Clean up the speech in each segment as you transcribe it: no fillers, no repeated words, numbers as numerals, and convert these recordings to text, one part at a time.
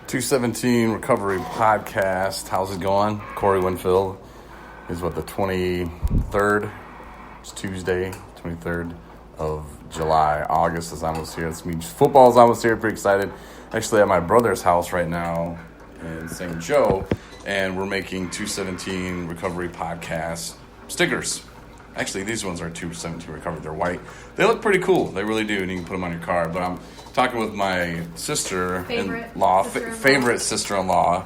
217 Recovery Podcast. How's it going? Corey Winfield is the 23rd? It's Tuesday, 23rd of July. August is almost here. It's means football's almost here. Pretty excited. Actually at my brother's house right now in St. Joe, and we're making 217 Recovery Podcast stickers. Actually, these ones are 217 Recovery. They're white. They look pretty cool. They really do, and you can put them on your car. But I'm talking with my sister-in-law, favorite sister-in-law,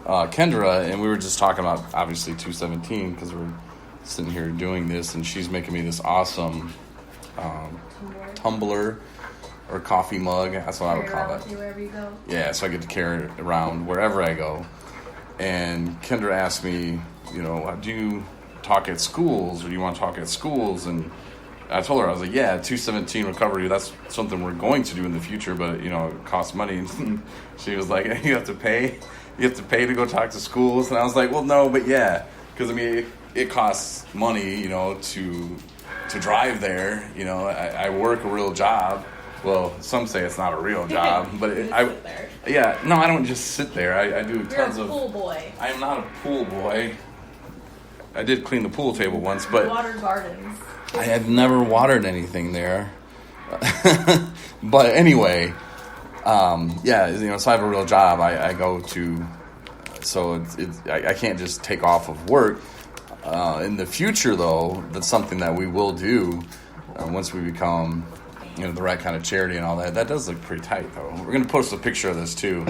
Kendra, and we were just talking about, obviously, 217 because we're sitting here doing this, and she's making me this awesome tumbler or coffee mug. That's what I would call it. Wherever you go. Yeah, so I get to carry it around wherever I go. And Kendra asked me, do you talk at schools, or do you want to talk at schools? And I told her, I was like, yeah, 217 Recovery, that's something we're going to do in the future, but, it costs money. And she was like, you have to pay to go talk to schools. And I was like, well, no, but yeah, because, it costs money, to drive there. I work a real job. Well, some say it's not a real job, but I don't just sit there. I do tons of... You're a pool boy. I am not a pool boy. I did clean the pool table once, but... Water gardens. I had never watered anything there. But anyway, so I have a real job. I go to... So I can't just take off of work. In the future, though, that's something that we will do once we become... the right kind of charity and all that. That does look pretty tight, though. We're going to post a picture of this, too,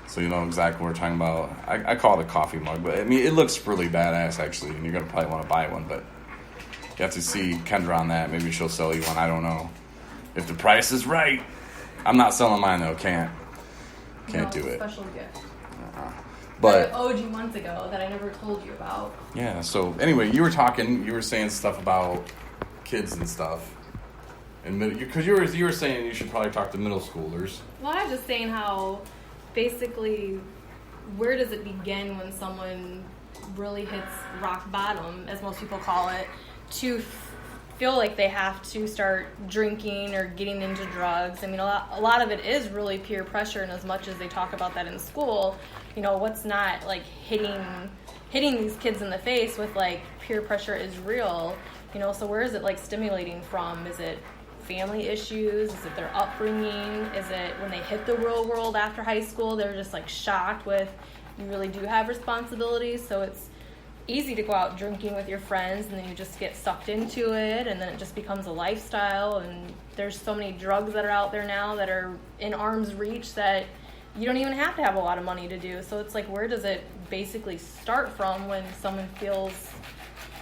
so you know exactly what we're talking about. I call it a coffee mug, but, it looks really badass, actually, and you're going to probably want to buy one, but you have to see Kendra on that. Maybe she'll sell you one. I don't know. If the price is right. I'm not selling mine, though. Can't do it. Special gift. But I owed you months ago that I never told you about. Yeah, so, anyway, you were saying stuff about kids and stuff. Because you were saying you should probably talk to middle schoolers. Well, I was just saying how, basically, where does it begin when someone really hits rock bottom, as most people call it, to feel like they have to start drinking or getting into drugs? A lot of it is really peer pressure, and as much as they talk about that in school, what's not, like, hitting these kids in the face with, like, peer pressure is real, so where is it, like, stimulating from? Is it family issues? Is it their upbringing? Is it when they hit the real world after high school, they're just like shocked with, you really do have responsibilities? So it's easy to go out drinking with your friends and then you just get sucked into it, and then it just becomes a lifestyle. And there's so many drugs that are out there now that are in arm's reach that you don't even have to have a lot of money to do. So it's like, where does it basically start from when someone feels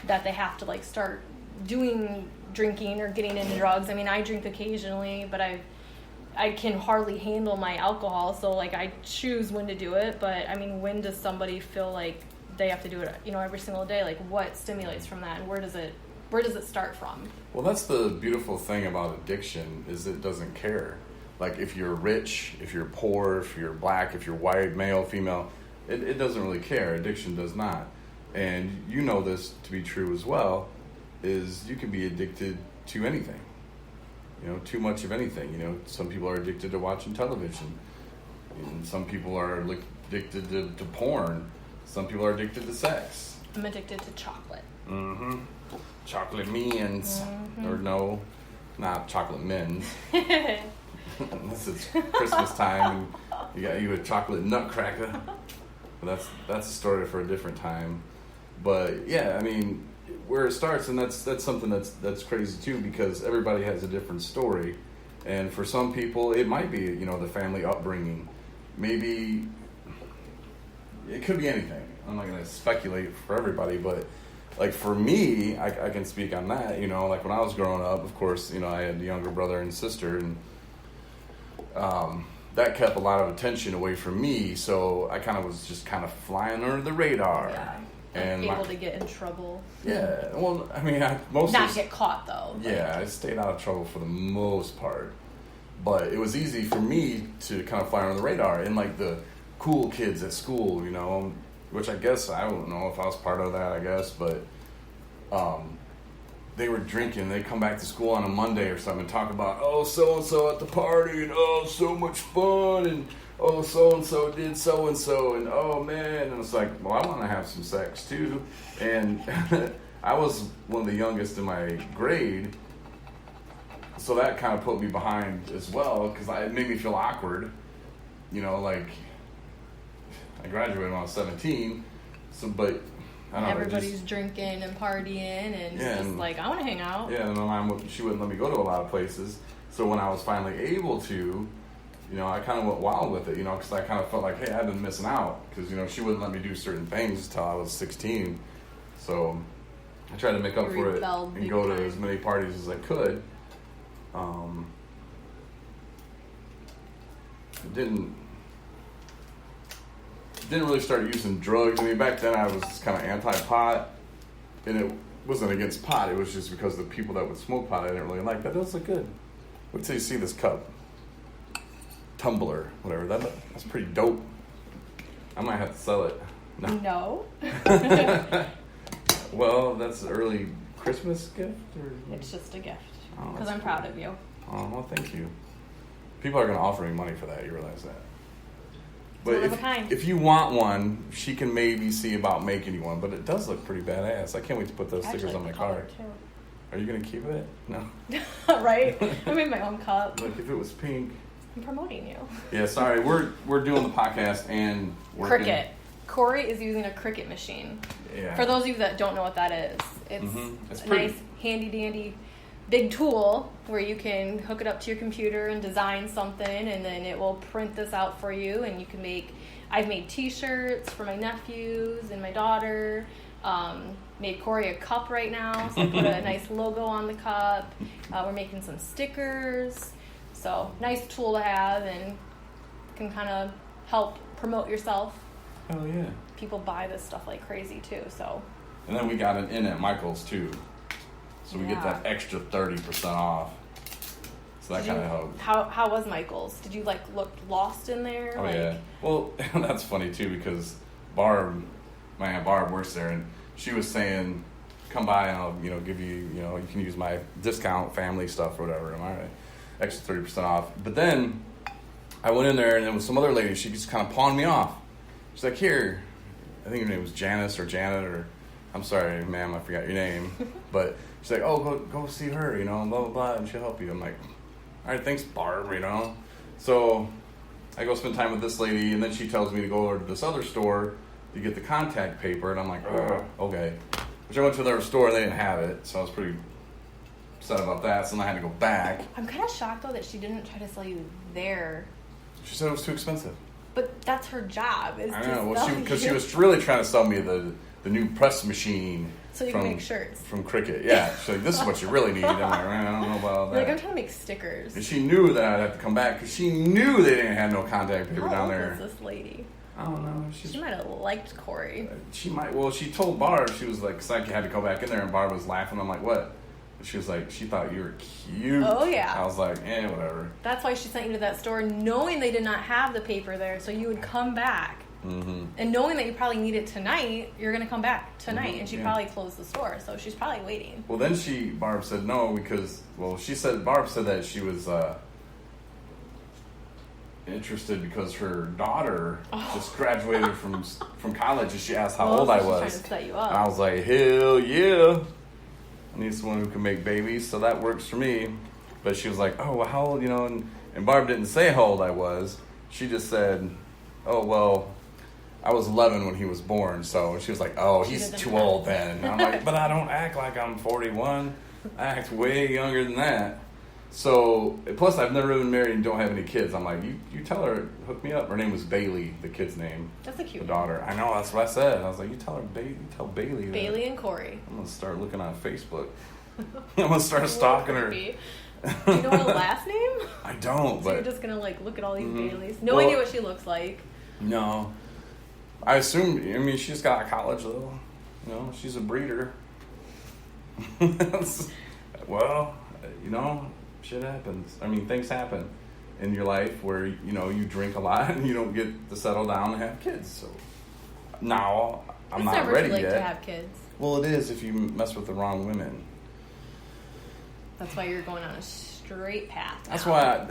that they have to like start doing drinking or getting into drugs? I drink occasionally, but I can hardly handle my alcohol, so like I choose when to do it. But when does somebody feel like they have to do it every single day? Like, what stimulates from that, and where does it start from? Well, that's the beautiful thing about addiction, is it doesn't care. Like, if you're rich, if you're poor, if you're black, if you're white, male, female, it doesn't really care. Addiction does not. And you know this to be true as well, is you can be addicted to anything, too much of anything. Some people are addicted to watching television, and some people are addicted to porn, some people are addicted to sex. I'm addicted to chocolate. Chocolate Mins. Or no, not chocolate Mins. This is Christmas time and you got you a chocolate nutcracker, but that's a story for a different time. But yeah, where it starts, and that's something that's crazy too, because everybody has a different story, and for some people it might be the family upbringing. Maybe it could be anything. I'm not going to speculate for everybody, but like for me, I can speak on that. Like when I was growing up, of course, I had a younger brother and sister, and that kept a lot of attention away from me. So I was just flying under the radar. Yeah. And able to get in trouble. Yeah, well, not get caught though. Yeah, I stayed out of trouble for the most part, but it was easy for me to fly under the radar, and like the cool kids at school, which I guess I don't know if I was part of that. I guess, but they were drinking. They'd come back to school on a Monday or something and talk about, oh, so and so at the party, and oh, so much fun, and oh, so-and-so did so-and-so, and oh, man. And it's like, well, I want to have some sex, too. And I was one of the youngest in my grade, so that kind of put me behind as well, because it made me feel awkward. You know, like, I graduated when I was 17, so, but, I don't know. Everybody's drinking and partying, and yeah, just like, I want to hang out. Yeah, and my mom, she wouldn't let me go to a lot of places, so when I was finally able to, you know, I kind of went wild with it, you know, because I kind of felt like, hey, I've been missing out, because, you know, she wouldn't let me do certain things until I was 16, so I tried to make up for it and go to as many parties as I could. Didn't really start using drugs. I mean, back then I was kind of anti-pot, and it wasn't against pot, it was just because the people that would smoke pot I didn't really like. That does look good. Wait till you see this cup. Tumbler, whatever. That's pretty dope. I might have to sell it. No. Well, that's an early Christmas gift? Or? It's just a gift. Oh, Because I'm proud of you. Oh, well, thank you. People are going to offer me money for that, you realize that. But one of a kind. if you want one, she can maybe see about making you one, but it does look pretty badass. I can't wait to put those stickers on my car. Are you going to keep it? No. Right? I made my own cup. Like, if it was pink. I'm promoting you. Yeah, sorry. We're doing the podcast and working. Cricut. Corey is using a Cricut machine. Yeah. For those of you that don't know what that is, it's a nice, handy-dandy, big tool where you can hook it up to your computer and design something, and then it will print this out for you, and you can make... I've made T-shirts for my nephews and my daughter. Made Corey a cup right now, so I put a nice logo on the cup. We're making some stickers. So, nice tool to have, and can kind of help promote yourself. Oh, yeah. People buy this stuff like crazy, too, so... And then we got it in at Michael's, too. So we get that extra 30% off. So that kind of helped. How was Michael's? Did you, like, look lost in there? Oh, like... yeah. Well, that's funny, too, because Barb, my Aunt Barb works there, and she was saying, come by and I'll, you know, give you, you know, you can use my discount, family stuff or whatever. Am I right? Extra 30% off. But then I went in there, and there was some other lady. She just kind of pawned me off. She's like, here. I think her name was Janice or Janet, or I'm sorry, ma'am, I forgot your name. But she's like, oh, go see her, you know, and blah, blah, blah, and she'll help you. I'm like, all right, thanks, Barb, you know. So I go spend time with this lady, and then she tells me to go over to this other store to get the contact paper, and I'm like, okay. Which I went to their store, and they didn't have it, so I was pretty upset about that, so then I had to go back. I'm kind of shocked, though, that she didn't try to sell you there. She said it was too expensive. But that's her job. I know, well, because she was really trying to sell me the new press machine. So you can make shirts. From Cricut, yeah. She's like, this is what you really need. I'm like, I don't know about that. Like, I'm trying to make stickers. And she knew that I'd have to come back, because she knew they didn't have no contact paper down there. How old was this lady? I don't know. She might have liked Corey. She might. Well, she told Barb, she was like, because I had to go back in there, and Barb was laughing. I'm like, what? She was like, she thought you were cute. Oh, yeah. I was like, whatever. That's why she sent you to that store, knowing they did not have the paper there, so you would come back. Mm-hmm. And knowing that you probably need it tonight, you're going to come back tonight. Mm-hmm. And she probably closed the store, so she's probably waiting. Well, then Barb said no, because, Barb said that she was interested because her daughter just graduated from college, and she asked how old I was. Trying to set you up. And I was like, hell yeah. I need someone who can make babies, so that works for me. But she was like, oh, well, how old, you know, and Barb didn't say how old I was. She just said, oh, well, I was 11 when he was born, so she was like, oh, he's too old then. And I'm like, but I don't act like I'm 41. I act way younger than that. So, plus I've never been married and don't have any kids. I'm like, you tell her, hook me up. Her name was Bailey, the kid's name. That's a cute the daughter. I know, that's what I said. I was like, you tell Bailey that. Bailey and Corey. I'm going to start looking on Facebook. I'm going to start stalking her. Do you know her last name? I don't, So but... you're just going to, like, look at all these Baileys. No idea what she looks like. No. I assume, she's got out of college, though. You know, she's a breeder. Well, shit happens. Things happen in your life where, you drink a lot and you don't get to settle down and have kids. So now I'm not ready yet. It's never too late to have kids. Well, it is if you mess with the wrong women. That's why you're going on a straight path now. That's why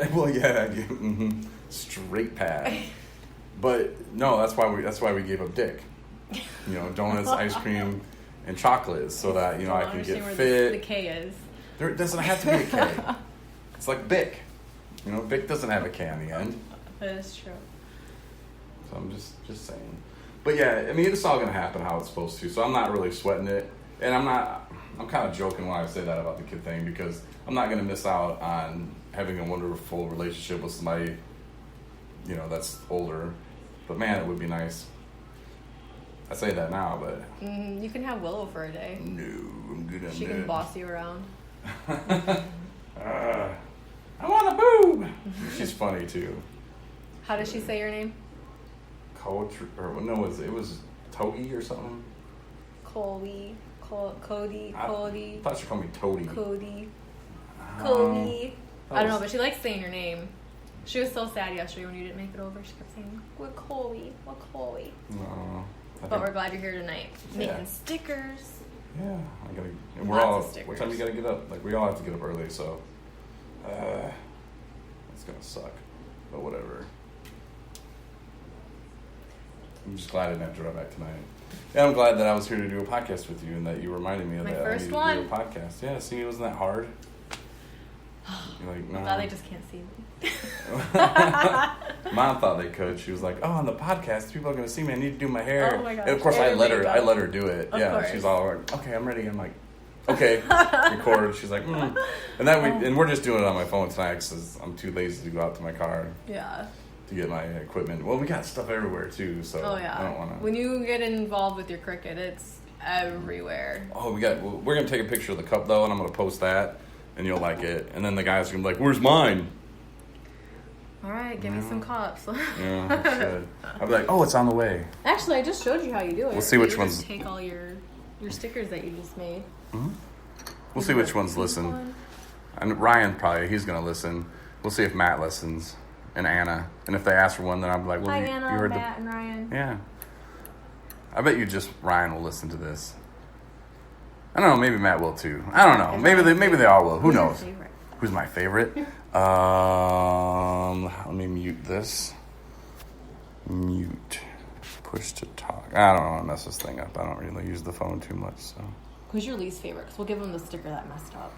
straight pad. But no, that's why we gave up Dick. You know, donuts, ice cream, and chocolate, so that, you know, I can get fit. The K is. There doesn't have to be a K. It's like Bic. You know, Bic doesn't have a K on the end. That is true. So I'm just saying. But yeah, I mean, it's all gonna happen how it's supposed to. So I'm not really sweating it, and I'm kind of joking when I say that about the kid thing, because I'm not gonna miss out on having a wonderful relationship with somebody, you know, that's older. But man, it would be nice. I say that now, but you can have Willow for a day. No, I'm good on that. She can boss you around. I want a boob. She's funny too. How does she say your name? It was Togi or something. Cody. I thought she called me Toady. Cody. I I don't know, but she likes saying your name. She was so sad yesterday when you didn't make it over. She kept saying, "We're Chloe. No. But we're glad you're here tonight. Yeah. Making stickers. Yeah, I gotta. And Lots of stickers. What time you gotta get up? Like, we all have to get up early, so it's gonna suck. But whatever. I'm just glad I didn't have to drive back tonight. And I'm glad that I was here to do a podcast with you, and that you reminded me of My that. first I needed one. to do a podcast. Yeah, see, it wasn't that hard. You're like, no. I'm glad they just can't see me. Mom thought they could. She was like, "Oh, on the podcast, people are gonna see me. I need to do my hair." Oh my gosh. And of course, I let her do it. Of Yeah, course. she's all like, "Okay, I'm ready." I'm like, "Okay, record." She's like, and we're just doing it on my phone tonight because I'm too lazy to go out to my car Yeah. to get my equipment. Well, we got stuff everywhere too, so Oh yeah. I don't want to. When you get involved with your Cricut, it's everywhere. Oh, we're gonna take a picture of the cup though, and I'm gonna post that, and you'll like it. And then the guys are gonna be like, "Where's mine?" All right, give me some cups. Yeah, I should. I'll be like, "Oh, it's on the way." Actually, I just showed you how you do it. We'll see which You ones- just take all your stickers that you just made. We'll see which ones listen. And Ryan he's gonna listen. We'll see if Matt listens and Anna. And if they ask for one, then I'll be like, "Well, Hi, you Anna, heard Matt, and Ryan. Yeah. I bet you just Ryan will listen to this. I don't know. Maybe Matt will too. I don't know. Maybe they all will. Who Who's your knows? favorite? Who's my favorite? Let me mute this. Mute. Push to talk. I don't want to mess this thing up. I don't really use the phone too much, so. Who's your least favorite? Because we'll give them the sticker that messed up.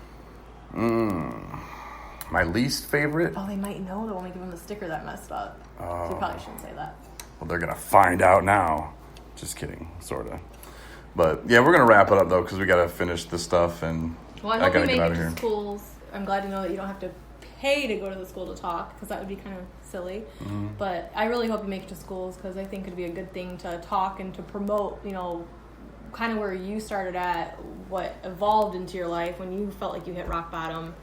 My least favorite? Oh, they might know though when we give them the sticker that messed up. So you probably shouldn't say that. Well, they're going to find out now. Just kidding, sort of. But, yeah, we're going to wrap it up, though, because we got to finish this stuff, and Well, I I hope got you to get make out it of to here. schools. I'm glad to know that you don't have to pay to go to the school to talk, because that would be kind of silly. But I really hope you make it to schools, because I think it'd be a good thing to talk and to promote, you know, kind of where you started at, what evolved into your life when you felt like you hit rock bottom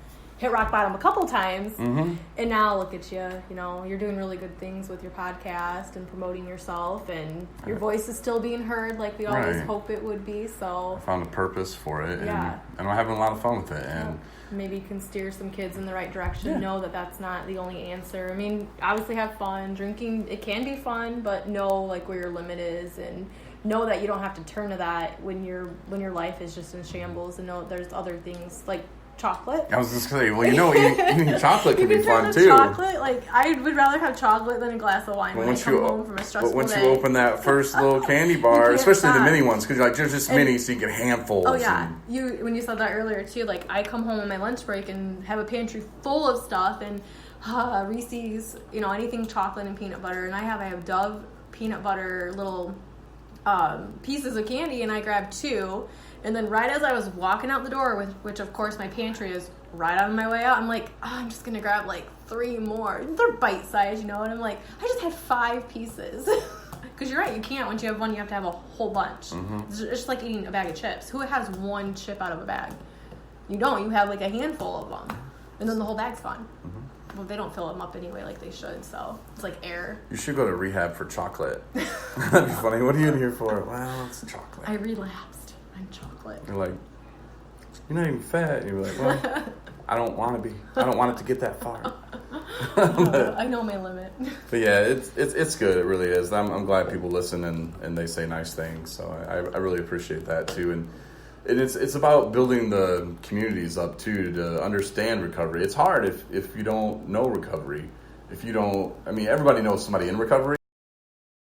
a couple times, and now look at you, you know, you're doing really good things with your podcast and promoting yourself, and your voice is still being heard like we always Right. hope it would be. So Found a purpose for it, Yeah. and I'm having a lot of fun with it. And maybe you can steer some kids in the right direction. Yeah. Know that that's not the only answer. I mean, obviously have fun. Drinking, it can be fun, but know like where your limit is, and know that you don't have to turn to that when your life is just in shambles, and know that there's other things like chocolate. I was just going to say, well, you know, eating chocolate can You be can turn fun, to too. chocolate. Like, I would rather have chocolate than a glass of wine when I come home from a stressful But once day. you open that first little candy bar, can't especially the stop. mini ones, because you're like, they're just mini, so you get handfuls. Oh yeah, and- when you said that earlier too. Like I come home on my lunch break and have a pantry full of stuff and Reese's, you know, anything chocolate and peanut butter. And I have Dove peanut butter little pieces of candy, and I grabbed 2. And then right as I was walking out the door, which of course my pantry is right on my way out, I'm like, oh, I'm just gonna grab like 3 more. They're bite size, you know. And I'm like, I just had 5 pieces. Because you're right, you can't. Once you have one, you have to have a whole bunch. It's just like eating a bag of chips. Who has one chip out of a bag? You don't. You have like a handful of them. And then the whole bag's gone. Well, they don't fill them up anyway like they should, so it's like air. You should go to rehab for chocolate. That'd be funny. What are you in here for? Well, it's chocolate. I relapsed on chocolate. You're like, you're not even fat. And you're like, well, I don't want to be. I don't want it to get that far. I know my limit. But yeah, it's good. It really is. I'm glad people listen and they say nice things. So I really appreciate that too. And it's about building the communities up too to understand recovery. It's hard if you don't know recovery, if you don't, I mean, everybody knows somebody in recovery.